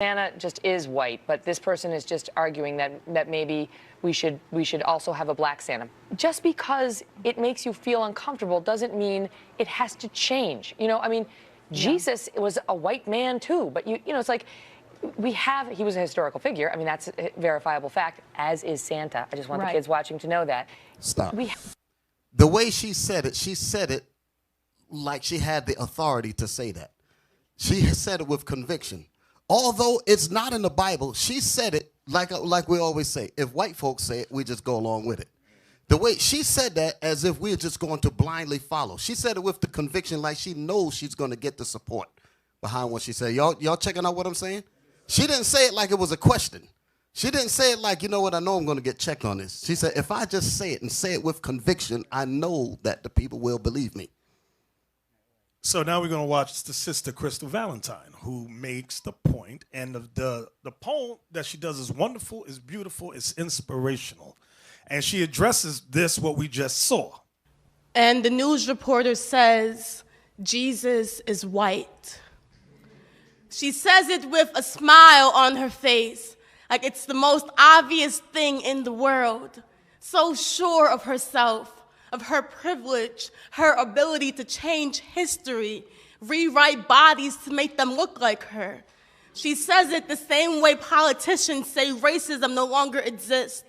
Santa just is white, but this person is just arguing that maybe we should also have a black Santa. Just because it makes you feel uncomfortable doesn't mean it has to change. You know, I mean, Jesus was a white man too, but you know, it's like he was a historical figure. I mean, that's a verifiable fact, as is Santa. I just want the kids watching to know that. Stop. The way she said it like she had the authority to say that. She said it with conviction. Although it's not in the Bible, she said it like we always say. If white folks say it, we just go along with it. The way she said that as if we're just going to blindly follow. She said it with the conviction like she knows she's going to get the support behind what she said. Y'all checking out what I'm saying? She didn't say it like it was a question. She didn't say it like, you know what, I know I'm going to get checked on this. She said, if I just say it and say it with conviction, I know that the people will believe me. So now we're going to watch the sister Crystal Valentine, who makes the point, and the poem that she does is wonderful, is beautiful, it's inspirational. And she addresses this, what we just saw. And the news reporter says, Jesus is white. She says it with a smile on her face, like it's the most obvious thing in the world. So sure of herself, of her privilege, her ability to change history, rewrite bodies to make them look like her. She says it the same way politicians say racism no longer exists.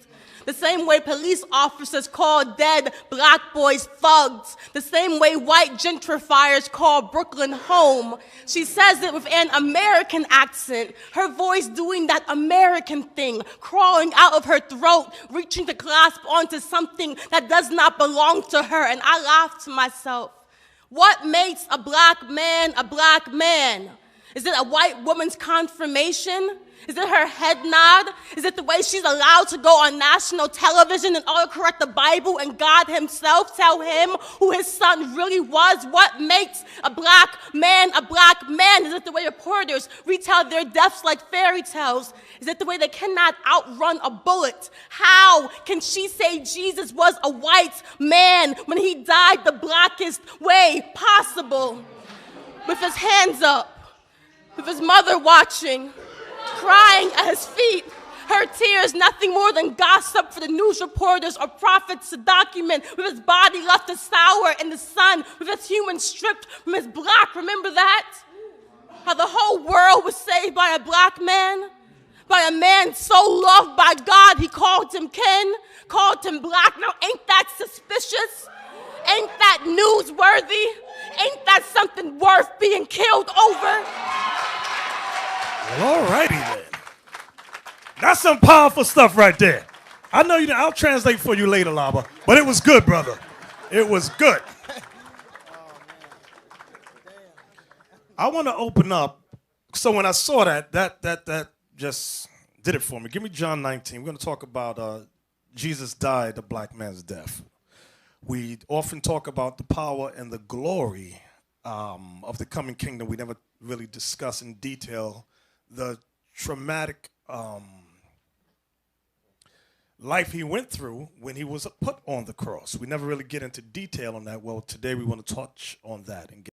The same way police officers call dead black boys thugs. The same way white gentrifiers call Brooklyn home. She says it with an American accent, her voice doing that American thing, crawling out of her throat, reaching to clasp onto something that does not belong to her. And I laugh to myself, what makes a black man a black man? Is it a white woman's confirmation? Is it her head nod? Is it the way she's allowed to go on national television and autocorrect the Bible and God himself tell him who his son really was? What makes a black man a black man? Is it the way reporters retell their deaths like fairy tales? Is it the way they cannot outrun a bullet? How can she say Jesus was a white man when he died the blackest way possible? With his hands up, with his mother watching, crying at his feet, her tears nothing more than gossip for the news reporters or prophets to document, with his body left to sour in the sun, with his human stripped from his black. Remember that? How the whole world was saved by a black man, by a man so loved by God he called him kin, called him black. Now ain't that suspicious? Ain't that newsworthy? Ain't that something worth being killed over? Well, all righty then. That's some powerful stuff right there. I know you. I'll translate for you later, Lava. But it was good, brother. It was good. I want to open up. So when I saw that just did it for me. Give me John 19. We're going to talk about Jesus died a black man's death. We often talk about the power and the glory of the coming kingdom. We never really discuss in detail the traumatic life he went through when he was put on the cross. We never really get into detail on that. Well, today we want to touch on that and get